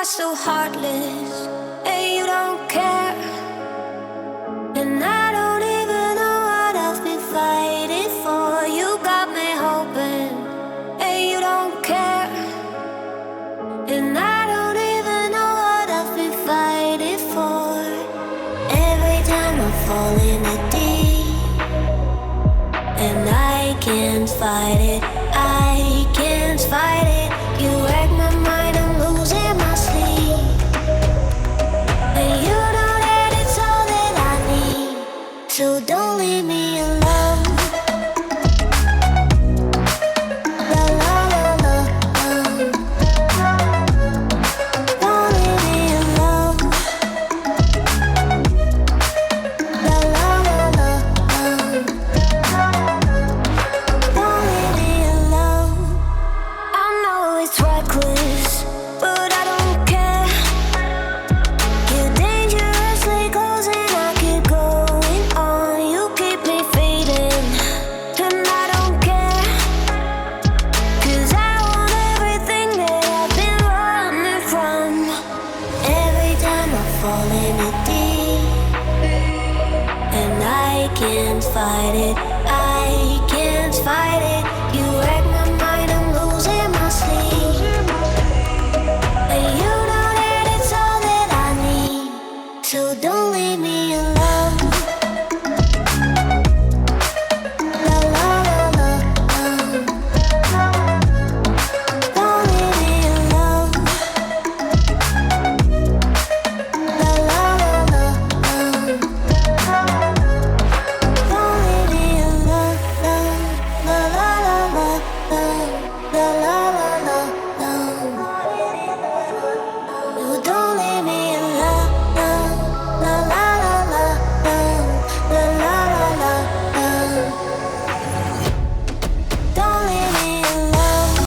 are so heartless, and you don't care. And I don't even know what I've been fighting for. You got me hoping, and you don't care. And I don't even know what I've been fighting for. Every time I fall in the deep, and I can't fight it.